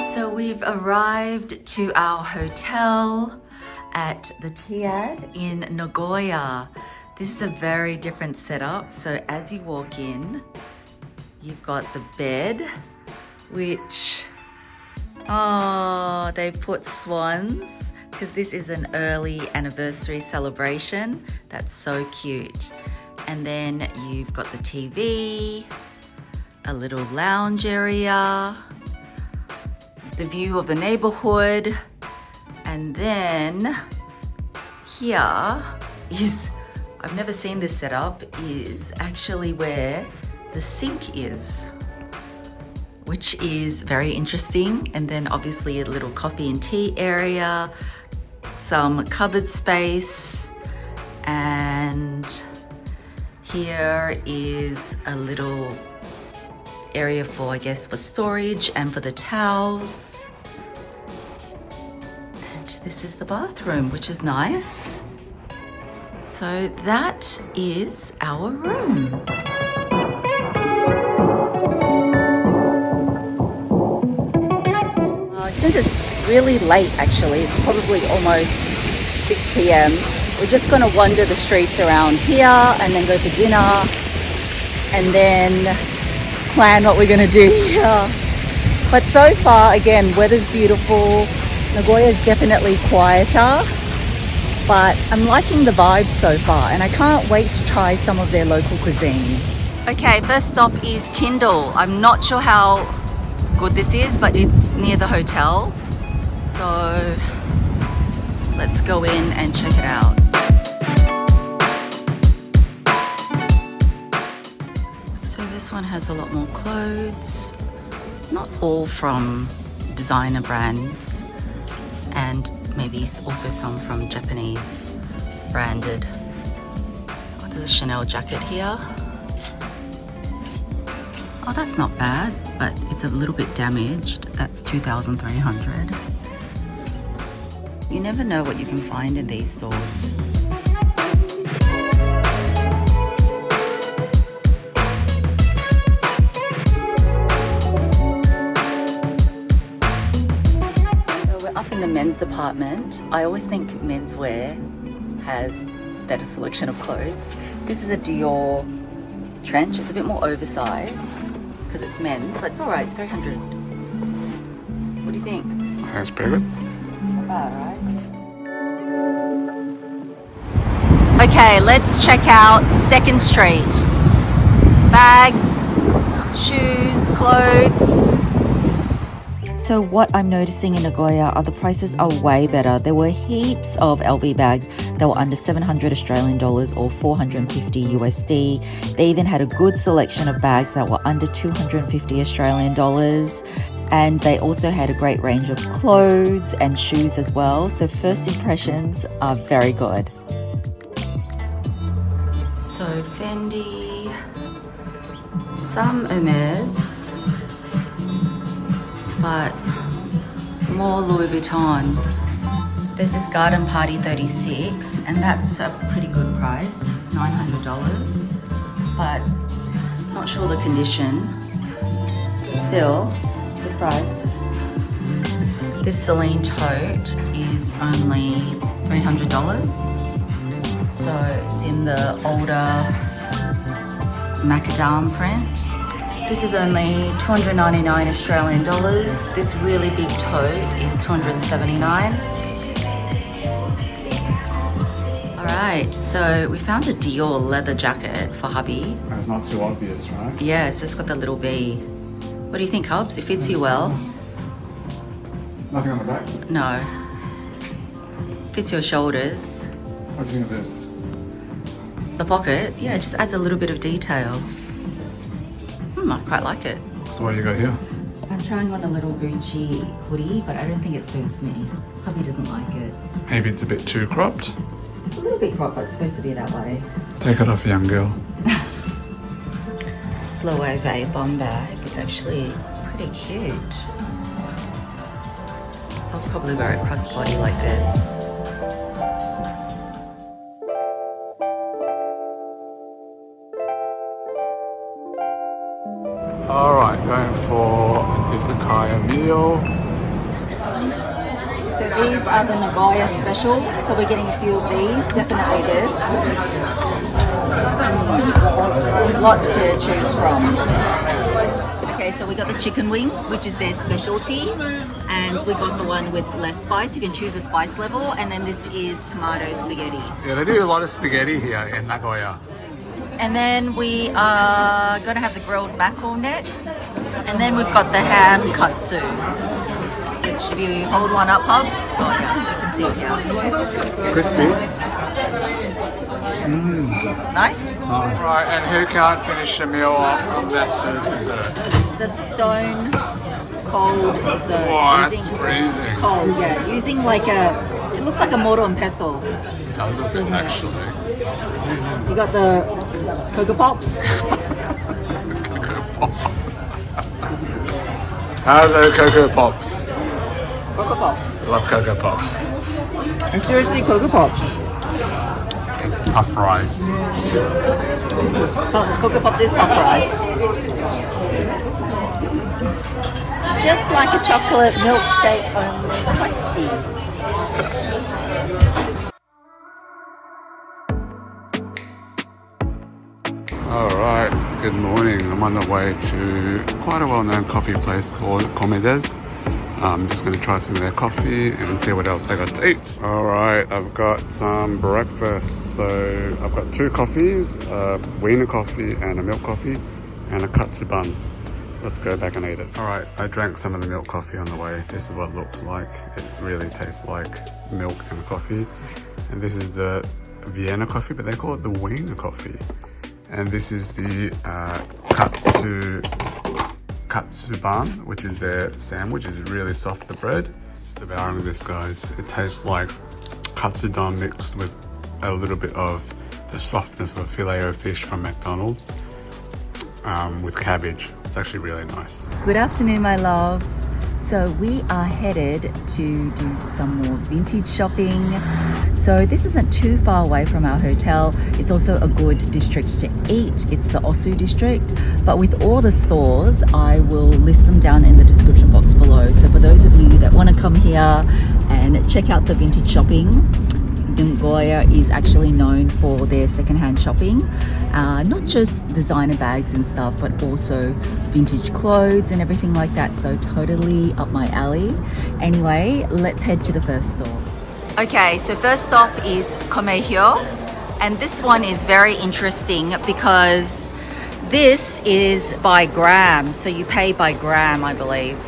So we've arrived to our hotel at the Tiad in Nagoya. This is a very different setup. So as you walk in, you've got the bed, which, oh, they put swans because this is an early anniversary celebration. That's so cute. And then you've got the TV, a little lounge area, the view of the neighborhood, and then here is, I've never seen this setup, is actually where the sink is, which is very interesting. And then obviously a little coffee and tea area, some cupboard space, and here is a little area for, I guess, for storage and for the towels. And this is the bathroom, which is nice. So that is our room. Since it's really late, actually, it's probably almost 6 p.m. We're just going to wander the streets around here and then go for dinner and then plan what we're going to do here. But so far, again, weather's beautiful. Nagoya's definitely quieter, but I'm liking the vibe so far and I can't wait to try some of their local cuisine. Okay, first stop is Kindle. I'm not sure how good this is, but it's near the hotel. So let's go in and check it out. So this one has a lot more clothes, not all from designer brands, and maybe also some from Japanese branded. Oh, there's a Chanel jacket here. Oh, that's not bad, but it's a little bit damaged. That's 2,300. You never know what you can find in these stores. In the men's department. I always think menswear has better selection of clothes. This is a Dior trench. It's a bit more oversized because it's men's, but it's all right. It's 300. What do you think? That's pretty good. Not bad, right? Okay, let's check out 2nd Street. Bags, shoes, clothes. So what I'm noticing in Nagoya are the prices are way better. There were heaps of LV bags that were under 700 Australian dollars or 450 USD. They even had a good selection of bags that were under 250 Australian dollars. And they also had a great range of clothes and shoes as well. So first impressions are very good. So Fendi, some Hermes, but more Louis Vuitton. There's this Garden Party 36 and that's a pretty good price, $900, but not sure the condition. Still, good price. This Celine tote is only $300, so it's in the older macadam print. This is only 299 Australian dollars. This really big tote is 279. All right, so we found a Dior leather jacket for hubby. It's not too obvious, right? Yeah, it's just got the little bee. What do you think, Hubs? It fits you well? Nothing on the back? No. Fits your shoulders. What do you think of this? The pocket, yeah, it just adds a little bit of detail. I quite like it. So what do you got here? I'm trying on a little Gucci hoodie, but I don't think it suits me. Hubby doesn't like it. Maybe it's a bit too cropped. It's a little bit cropped, but it's supposed to be that way. Take it off, young girl. Slow Wave bomb bag is actually pretty cute. I'll probably wear it crossbody like this. Alright, going for an izakaya meal. So these are the Nagoya specials. So we're getting a few of these. Definitely this. Lots to choose from. Okay, so we got the chicken wings, which is their specialty, and we got the one with less spice. You can choose the spice level, and then this is tomato spaghetti. Yeah, they do a lot of spaghetti here in Nagoya. And then we are going to have the grilled mackerel next, and then we've got the ham katsu. Which, if you hold one up, Hubs, oh yeah, you can see it here. Crispy. Nice. Right, and who can't finish a meal off unless there's dessert? The stone cold dessert. Oh, that's freezing. Cold, yeah. Using like it looks like a mortar and pestle. Doesn't it, actually? You got the Cocoa Pops. How's our Cocoa Pops? Cocoa Pop. Love Cocoa Pops. Seriously, Cocoa Pops. It's puff rice. Oh, Cocoa Pops is puff rice. Just like a chocolate milkshake, only crunchy. Alright, good morning. I'm on the way to quite a well-known coffee place called Komedes. I'm just going to try some of their coffee and see what else they got to eat. Alright, I've got some breakfast. So I've got 2 coffees, a wiener coffee and a milk coffee, and a katsu bun. Let's go back and eat it. Alright, I drank some of the milk coffee on the way. This is what it looks like. It really tastes like milk and coffee. And this is the Vienna coffee, but they call it the wiener coffee. And this is the katsu bun, which is their sandwich. It's really soft, the bread. Just devouring this, guys. It tastes like katsudon mixed with a little bit of the softness of filet o fish from McDonald's with cabbage. It's actually really nice. Good afternoon, my loves. So we are headed to do some more vintage shopping. So this isn't too far away from our hotel. It's also a good district to eat. It's the Osu district. But with all the stores, I will list them down in the description box below. So for those of you that want to come here and check out the vintage shopping, Nagoya is actually known for their secondhand shopping, not just designer bags and stuff, but also vintage clothes and everything like that. So totally up my alley. Anyway, let's head to the first store. Okay, so first stop is Komehyo, and this one is very interesting because this is by gram, so you pay by gram, I believe.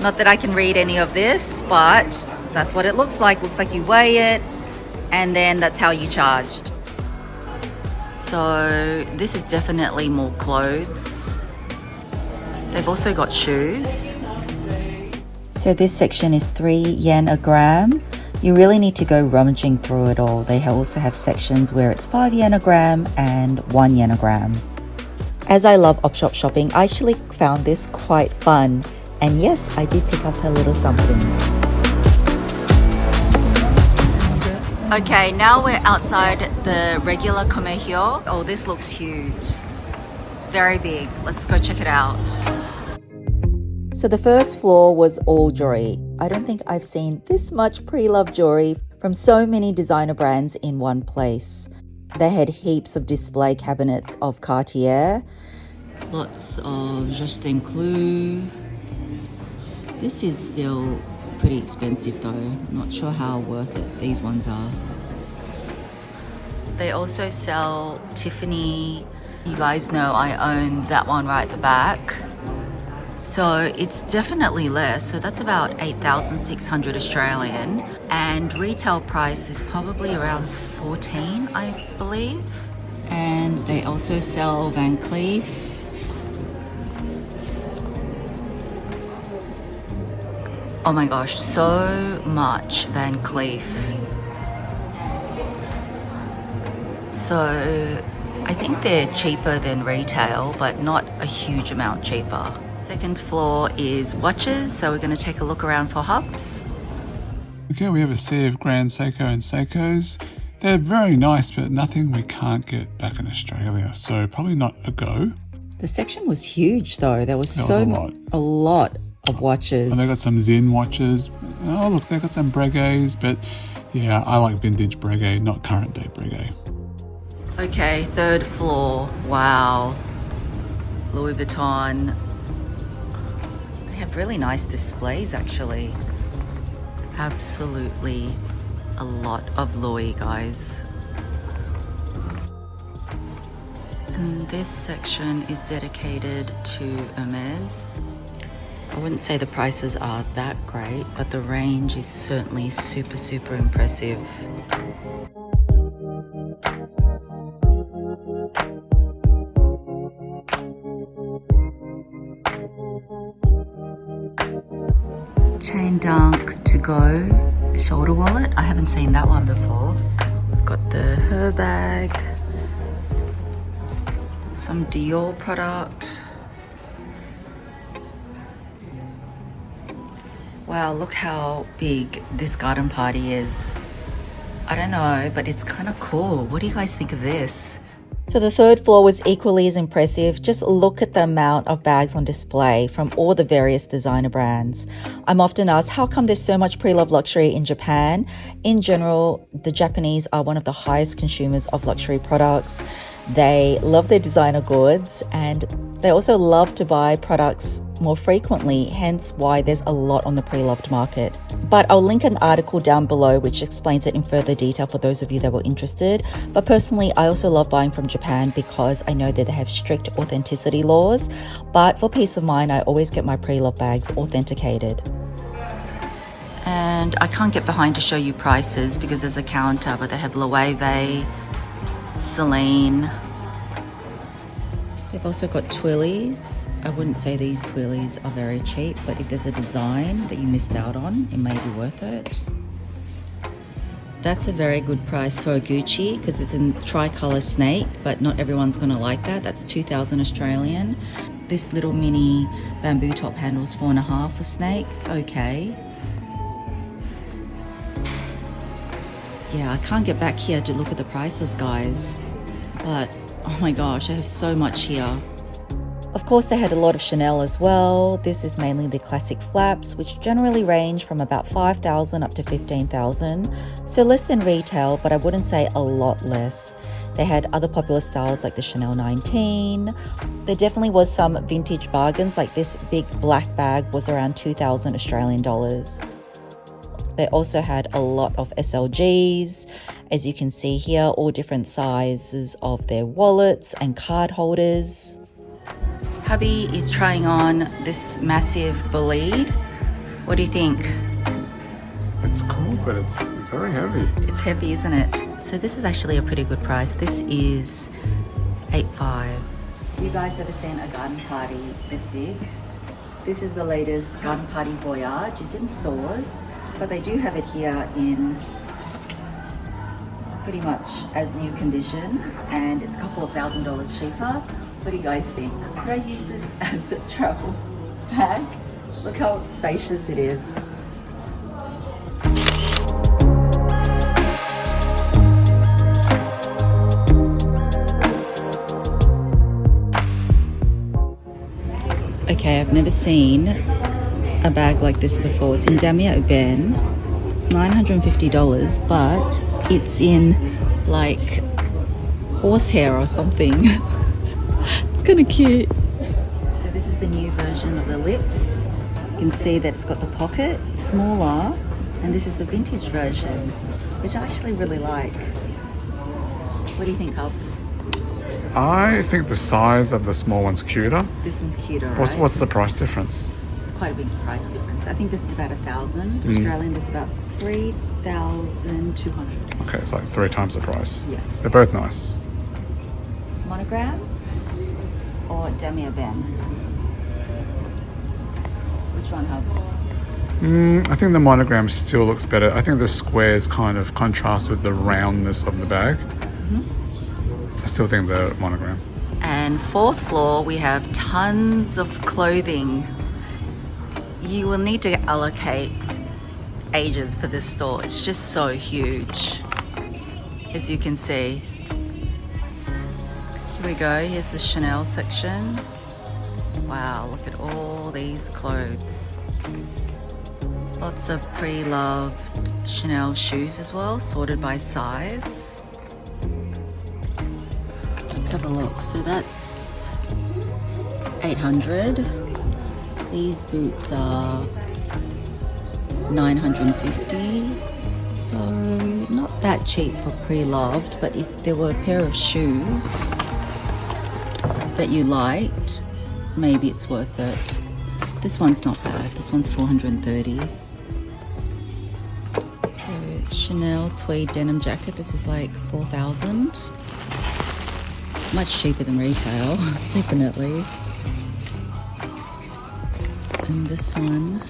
Not that I can read any of this, but that's what it looks like. Looks like you weigh it, and then that's how you charged. So this is definitely more clothes. They've also got shoes. So this section is 3 yen a gram. You really need to go rummaging through it all. They also have sections where it's 5 yen a gram and 1 yen a gram. As I love op-shop shopping, I actually found this quite fun. And yes, I did pick up a little something. Okay, now we're outside the regular Komehyo. Oh, this looks huge. Very big. Let's go check it out. So the first floor was all jewelry. I don't think I've seen this much pre-loved jewelry from so many designer brands in one place. They had heaps of display cabinets of Cartier. Lots of Justin Clou. This is still pretty expensive though. I'm not sure how worth it these ones are. They also sell Tiffany. You guys know I own that one right at the back. So it's definitely less. So that's about 8,600 Australian. And retail price is probably around 14, I believe. And they also sell Van Cleef. Oh my gosh, so much Van Cleef. So I think they're cheaper than retail, but not a huge amount cheaper. Second floor is watches, so we're going to take a look around for Hubs. Okay, we have a sea of Grand Seiko and Seikos. They're very nice, but nothing we can't get back in Australia, so probably not a go. The section was huge though. There was a lot of watches. And they got some Zen watches. Oh look, they got some Breguets, but yeah, I like vintage Breguet, not current day Breguet. Okay, third floor. Wow. Louis Vuitton. They have really nice displays actually. Absolutely a lot of Louis, guys. And this section is dedicated to Hermes. I wouldn't say the prices are that great, but the range is certainly super, super impressive. Chain Dunk to go shoulder wallet. I haven't seen that one before. We've got the her bag, some Dior product. Wow, look how big this garden party is. I don't know, but it's kind of cool. What do you guys think of this? So the third floor was equally as impressive. Just look at the amount of bags on display from all the various designer brands. I'm often asked, how come there's so much pre-loved luxury in Japan? In general, the Japanese are one of the highest consumers of luxury products. They love their designer goods and they also love to buy products more frequently, hence why there's a lot on the pre-loved market. But I'll link an article down below which explains it in further detail for those of you that were interested. But personally, I also love buying from Japan because I know that they have strict authenticity laws. But for peace of mind, I always get my pre-loved bags authenticated. And I can't get behind to show you prices because there's a counter, but they have Loewe, Celine. They've also got twillies. I wouldn't say these twillies are very cheap, but if there's a design that you missed out on, it may be worth it. That's a very good price for a Gucci because it's a tricolour snake, but not everyone's going to like that. That's 2,000 Australian. This little mini bamboo top handle's $4.5 for snake. It's okay. Yeah, I can't get back here to look at the prices, guys. But, oh my gosh, I have so much here. Of course, they had a lot of Chanel as well. This is mainly the classic flaps, which generally range from about 5,000 up to 15,000. So less than retail, but I wouldn't say a lot less. They had other popular styles like the Chanel 19. There definitely was some vintage bargains, like this big black bag was around 2,000 Australian dollars. They also had a lot of SLGs. As you can see here, all different sizes of their wallets and card holders. Hubby is trying on this massive bolide. What do you think? It's cool, but it's very heavy. It's heavy, isn't it? So this is actually a pretty good price. This is $8.5. You guys ever seen a garden party this big? This is the latest garden party Voyage. It's in stores, but they do have it here in pretty much as new condition, and it's a couple of $1,000s cheaper. What do you guys think? Could I use this as a travel bag? Look how spacious it is. Okay, I've never seen a bag like this before. It's in Damier Ebene. It's $950, but it's in like horsehair or something. Kind of cute. So this is the new version of the lips. You can see that it's got the pocket, smaller, and this is the vintage version, which I actually really like. What do you think, Hubs? I think the size of the small one's cuter. This one's cuter, right? What's the price difference? It's quite a big price difference. I think this is about 1,000 Australian. This is about 3,200. Okay, it's like 3 times the price. Yes. They're both nice. Monogram or Damier Ebene? Which one, Hubs? I think the monogram still looks better. I think the squares kind of contrast with the roundness of the bag. I still think the monogram. And fourth floor, we have tons of clothing. You will need to allocate ages for this store. It's just so huge, as you can see. Here we go, here's the Chanel section. Wow, look at all these clothes. Lots of pre-loved Chanel shoes as well, sorted by size. Let's have a look. So that's 800. These boots are 950. So not that cheap for pre-loved, but if there were a pair of shoes that you liked, maybe it's worth it. This one's not bad. This one's 430. So Chanel tweed denim jacket. This is like 4,000. Much cheaper than retail, definitely. And this one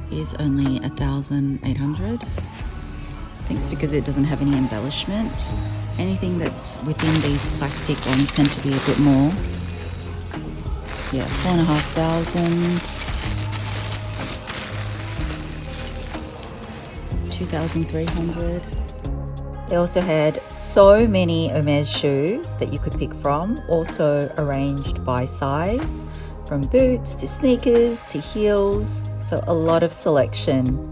is only 1,800. I think it's because it doesn't have any embellishment. Anything that's within these plastic ones tend to be a bit more. Yeah, 4,500. 2,300. They also had so many Hermes shoes that you could pick from, also arranged by size, from boots to sneakers to heels, so a lot of selection.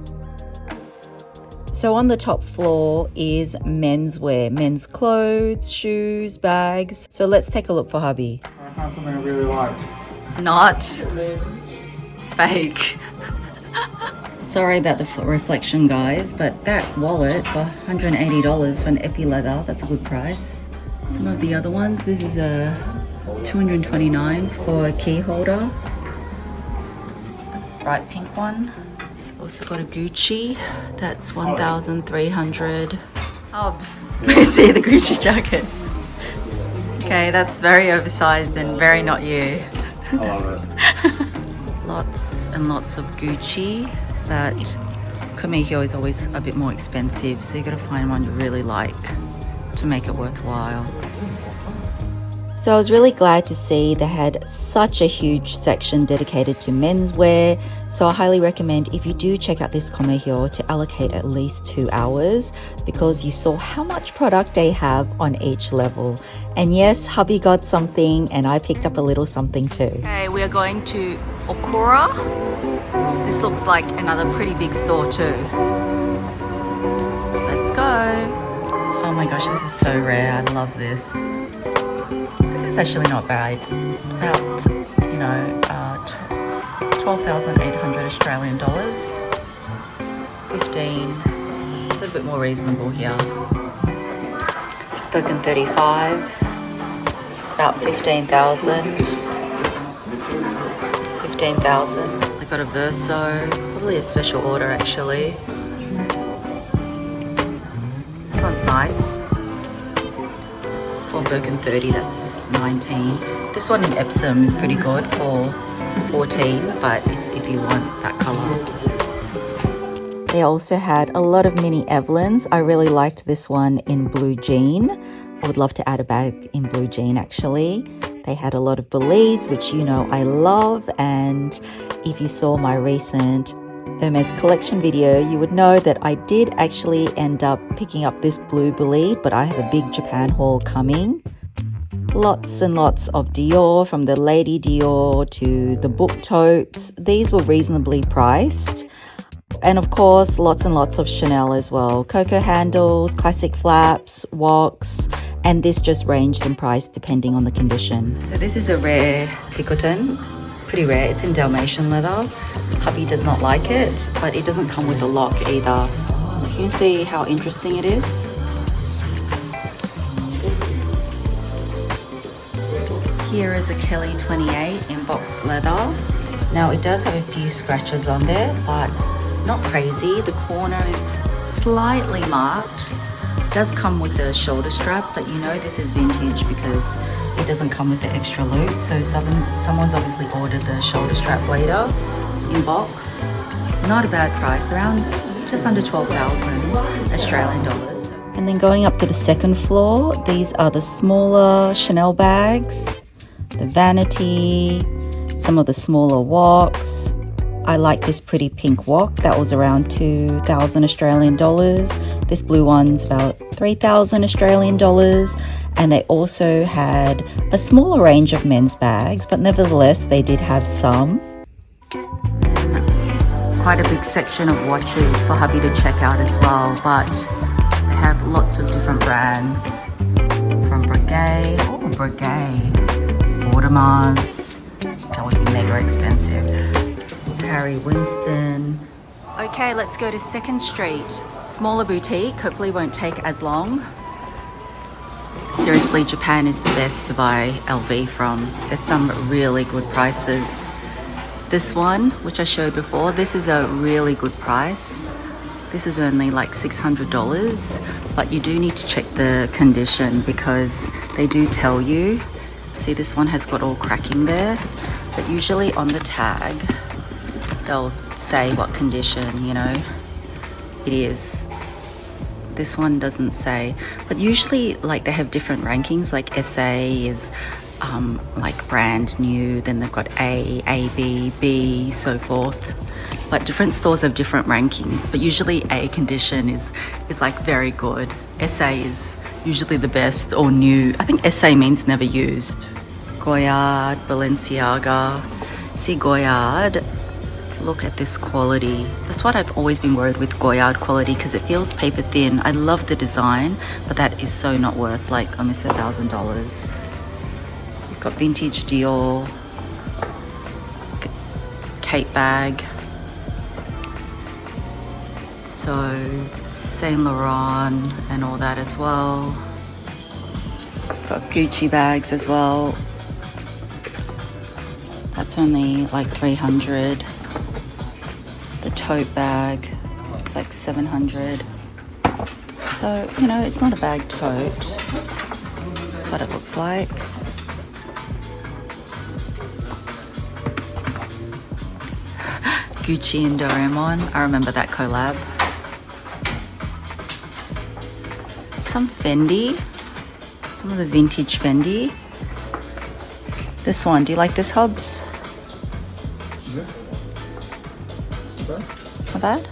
So on the top floor is menswear, men's clothes, shoes, bags. So let's take a look for hubby. I found something I really like. Not fake. Sorry about the reflection, guys, but that wallet for $180 for an epi leather, that's a good price. Some of the other ones, this is a $229 for a key holder. This bright pink one. Also got a Gucci, that's 1,300. Hubs, you see the Gucci jacket. Okay, that's very oversized and very not you. I love it. Lots and lots of Gucci, but Komihyo is always a bit more expensive, so you gotta find one you really like to make it worthwhile. So I was really glad to see they had such a huge section dedicated to menswear. So I highly recommend, if you do check out this Komihyo, to allocate at least 2 hours, because you saw how much product they have on each level. And yes, hubby got something and I picked up a little something too. Okay, we are going to OKURA. This looks like another pretty big store too. Let's go. Oh my gosh, this is so rare. I love this. This is actually not bad. About, 12,800 Australian dollars. 15, a little bit more reasonable here. Birkin 35, it's about 15,000. 15,000. I got a Verso, probably a special order actually. This one's nice. For Birkin 30, that's 19. This one in Epsom is pretty good for 14, but it's if you want that color. They also had a lot of mini Evelyns. I really liked this one in blue jean. I would love to add a bag in blue jean actually. They had a lot of Belides, which you know I love, and if you saw my recent Hermes collection video, you would know that I did actually end up picking up this blue Belide, but I have a big Japan haul coming. Lots and lots of Dior, from the Lady Dior to the book totes. These were reasonably priced. And of course, lots and lots of Chanel as well. Coco handles, classic flaps, woks, and this just ranged in price depending on the condition. So this is a rare picotin. Pretty rare. It's in Dalmatian leather. Hubby does not like it, but it doesn't come with a lock either. You can see how interesting it is. Here is a Kelly 28 in box leather. Now it does have a few scratches on there, but not crazy. The corner is slightly marked. It does come with the shoulder strap, but you know this is vintage because it doesn't come with the extra loop. So someone's obviously ordered the shoulder strap later in box. Not a bad price, around just under 12,000 Australian dollars. And then going up to the second floor, these are the smaller Chanel bags, the vanity, some of the smaller woks. I like this pretty pink wok. That was around 2,000 Australian dollars. This blue one's about 3,000 Australian dollars. And they also had a smaller range of men's bags, but nevertheless they did have some. Quite a big section of watches for hubby to check out as well, but they have lots of different brands from Breguet, Audemars, that would be mega expensive, Harry Winston. Okay, let's go to 2nd Street. Smaller boutique, hopefully won't take as long. Seriously, Japan is the best to buy LV from. There's some really good prices. This one, which I showed before, this is a really good price. This is only like $600, but you do need to check the condition because they do tell you. See, this one has got all cracking there, but usually on the tag, they'll say what condition, you know, it is. This one doesn't say, but usually like they have different rankings, like SA is like brand new, then they've got A, B, B, so forth. Like different stores have different rankings, but usually A condition is like very good. SA is usually the best, or new. I think SA means never used. Goyard, Balenciaga. See, Goyard, look at this quality. That's what I've always been worried with Goyard quality, because it feels paper thin. I love the design, but that is so not worth like almost $1,000. You've got vintage Dior, Kate bag. So Saint Laurent and all that as well. Got Gucci bags as well. That's only like $300. The tote bag, it's like $700. So, you know, it's not a bag tote. That's what it looks like. Gucci and Doraemon, I remember that collab. Some Fendi, some of the vintage Fendi. This one, do you like this, Hobbs? Not bad.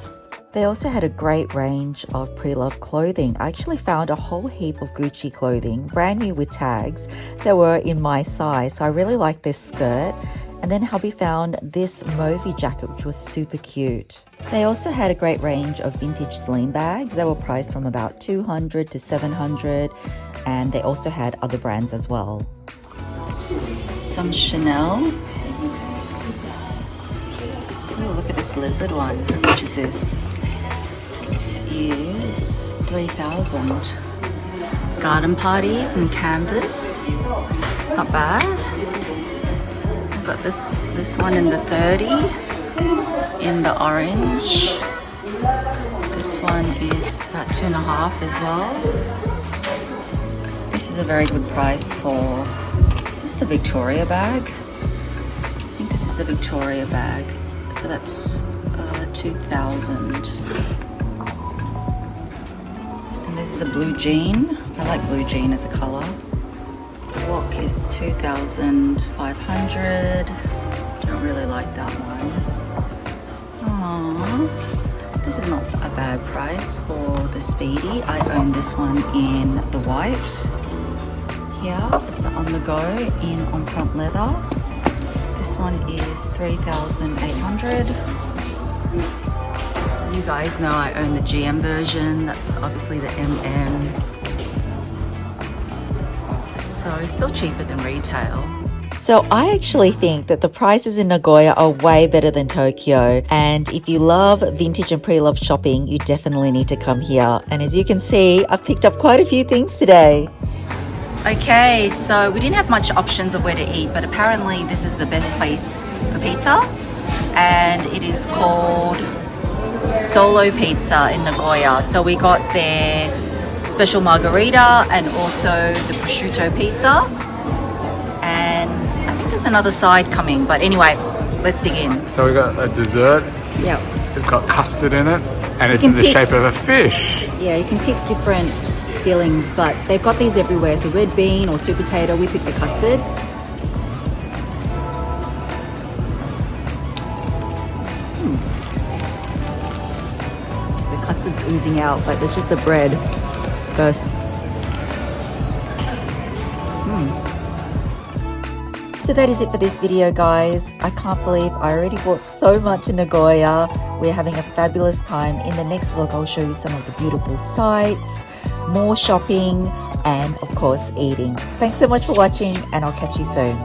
They also had a great range of pre-loved clothing. I actually found a whole heap of Gucci clothing, brand new with tags, that were in my size. So I really like this skirt. And then hubby found this mauvey jacket, which was super cute. They also had a great range of vintage Celine bags. They were priced from about $200 to $700. And they also had other brands as well. Some Chanel. Oh, look at this lizard one. How much is this? This is $3,000. Garden parties and canvas. It's not bad. I've got this one in the 30, in the orange. This one is about $2.5 as well. This is a very good price for. Is this the Victoria bag? I think this is the Victoria bag. So that's $2,000. And this is a blue jean. I like blue jean as a color. The walk is $2,500. Don't really like that one. Aww. This is not a bad price for the Speedy. I own this one in the white. Here is the On The Go in on front leather. This one is $3,800. You guys know I own the GM version. That's obviously the MM. So it's still cheaper than retail. So I actually think that the prices in Nagoya are way better than Tokyo. And if you love vintage and pre-loved shopping, you definitely need to come here. And as you can see, I've picked up quite a few things today. Okay, so we didn't have much options of where to eat, but apparently this is the best place for pizza. And it is called Solo Pizza in Nagoya. So we got their special margarita and also the prosciutto pizza. And I think there's another side coming, but anyway, let's dig in. So we got a dessert. Yeah. It's got custard in it, and it's in the shape of a fish. Yeah, you can pick different fillings, but they've got these everywhere. So red bean or sweet potato, we picked the custard. The custard's oozing out, but it's just the bread first. So that is it for this video, guys. I can't believe I already bought so much in Nagoya. We're having a fabulous time. In the next vlog, I'll show you some of the beautiful sights, more shopping, and of course eating. Thanks so much for watching, and I'll catch you soon.